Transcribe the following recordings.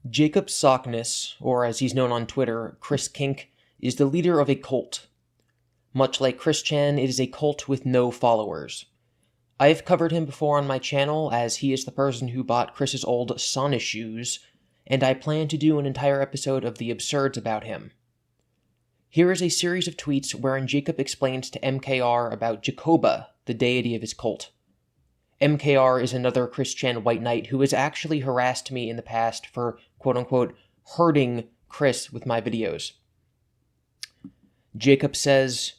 Jacob Sockness, or as he's known on Twitter, Chris Kink, is the leader of a cult. Much like Chris-Chan, it is a cult with no followers. I have covered him before on my channel, as he is the person who bought Chris's old Sockness shoes, and I plan to do an entire episode of the absurds about him. Here is a series of tweets wherein Jacob explains to MKR about Jacoba, the deity of his cult. MKR is another Chris-Chan white knight who has actually harassed me in the past for, quote-unquote, hurting Chris with my videos. Jacob says,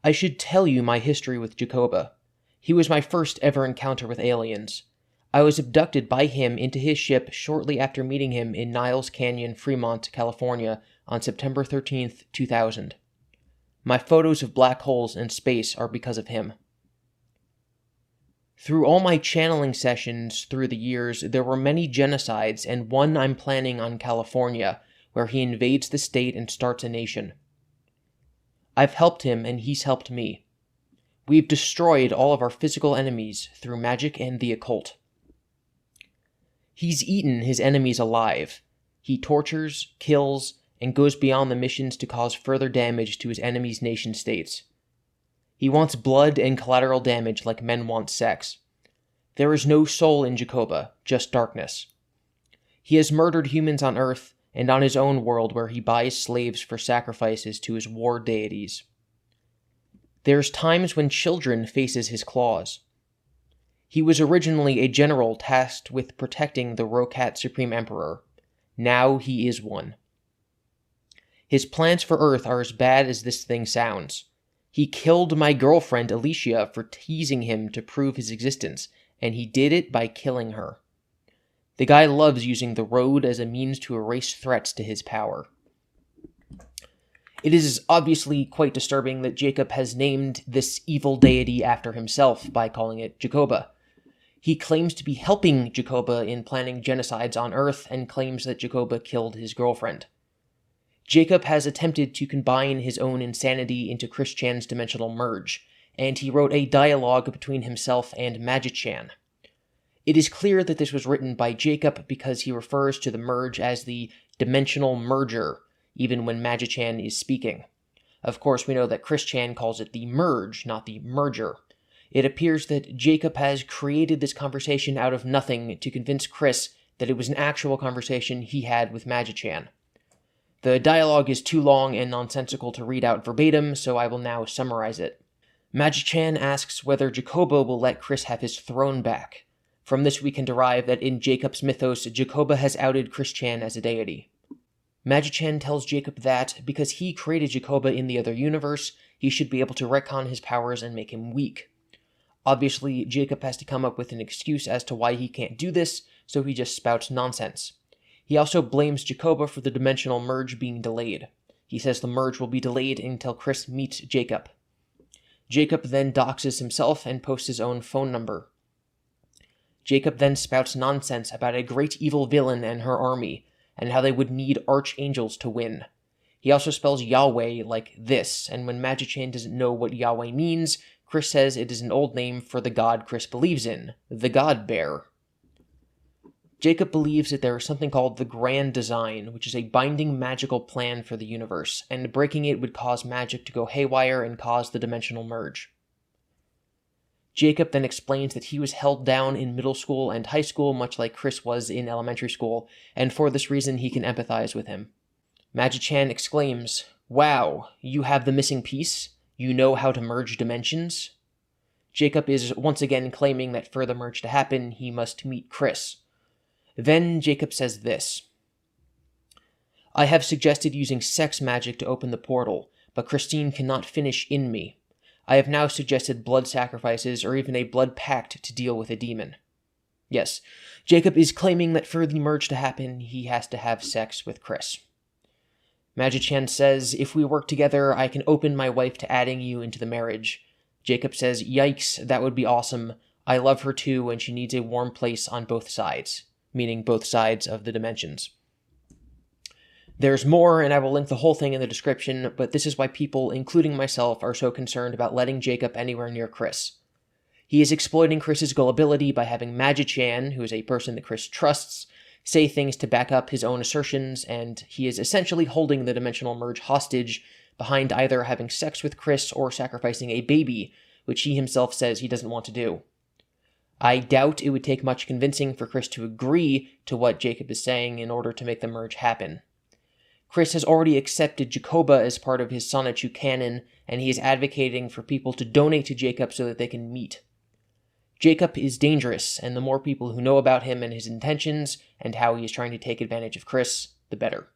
I should tell you my history with Jacoba. He was my first ever encounter with aliens. I was abducted by him into his ship shortly after meeting him in Niles Canyon, Fremont, California on September 13th, 2000. My photos of black holes and space are because of him. Through all my channeling sessions through the years, there were many genocides, and one I'm planning on California, where he invades the state and starts a nation. I've helped him, and he's helped me. We've destroyed all of our physical enemies through magic and the occult. He's eaten his enemies alive. He tortures, kills, and goes beyond the missions to cause further damage to his enemies' nation-states. He wants blood and collateral damage like men want sex. There is no soul in Jacoba, just darkness. He has murdered humans on Earth and on his own world where he buys slaves for sacrifices to his war deities. There's times when children faces his claws. He was originally a general tasked with protecting the Rokat Supreme Emperor. Now he is one. His plans for Earth are as bad as this thing sounds. He killed my girlfriend Alicia for teasing him to prove his existence, and he did it by killing her. The guy loves using the road as a means to erase threats to his power. It is obviously quite disturbing that Jacob has named this evil deity after himself by calling it Jacoba. He claims to be helping Jacoba in planning genocides on Earth and claims that Jacoba killed his girlfriend. Jacob has attempted to combine his own insanity into Chris-Chan's dimensional merge, and he wrote a dialogue between himself and Magi-Chan. It is clear that this was written by Jacob because he refers to the merge as the dimensional merger, even when Magi-Chan is speaking. Of course, we know that Chris-Chan calls it the merge, not the merger. It appears that Jacob has created this conversation out of nothing to convince Chris that it was an actual conversation he had with Magi-Chan. The dialogue is too long and nonsensical to read out verbatim, so I will now summarize it. Magi-Chan asks whether Jacoba will let Chris have his throne back. From this we can derive that in Jacob's mythos, Jacoba has outed Chris-Chan as a deity. Magi-Chan tells Jacob that, because he created Jacoba in the other universe, he should be able to retcon his powers and make him weak. Obviously, Jacob has to come up with an excuse as to why he can't do this, so he just spouts nonsense. He also blames Jacoba for the dimensional merge being delayed. He says the merge will be delayed until Chris meets Jacob. Jacob then doxes himself and posts his own phone number. Jacob then spouts nonsense about a great evil villain and her army, and how they would need archangels to win. He also spells Yahweh like this, and when Magi-Chan doesn't know what Yahweh means, Chris says it is an old name for the god Chris believes in, the God Bear. Jacob believes that there is something called the Grand Design, which is a binding magical plan for the universe, and breaking it would cause magic to go haywire and cause the dimensional merge. Jacob then explains that he was held down in middle school and high school, much like Chris was in elementary school, and for this reason he can empathize with him. Magi-Chan exclaims, "Wow, you have the missing piece? You know how to merge dimensions?" Jacob is once again claiming that for the merge to happen, he must meet Chris. Then Jacob says this: I have suggested using sex magic to open the portal, but Christine cannot finish in me. I have now suggested blood sacrifices or even a blood pact to deal with a demon. Yes, Jacob is claiming that for the merge to happen, he has to have sex with Chris. Magi-Chan says, if we work together, I can open my wife to adding you into the marriage. Jacob says, yikes, that would be awesome. I love her too, and she needs a warm place on both sides, meaning both sides of the dimensions. There's more, and I will link the whole thing in the description, but this is why people, including myself, are so concerned about letting Jacob anywhere near Chris. He is exploiting Chris's gullibility by having Magi-Chan, who is a person that Chris trusts, say things to back up his own assertions, and he is essentially holding the dimensional merge hostage behind either having sex with Chris or sacrificing a baby, which he himself says he doesn't want to do. I doubt it would take much convincing for Chris to agree to what Jacob is saying in order to make the merge happen. Chris has already accepted Jacoba as part of his Sonichu canon, and he is advocating for people to donate to Jacob so that they can meet. Jacob is dangerous, and the more people who know about him and his intentions, and how he is trying to take advantage of Chris, the better.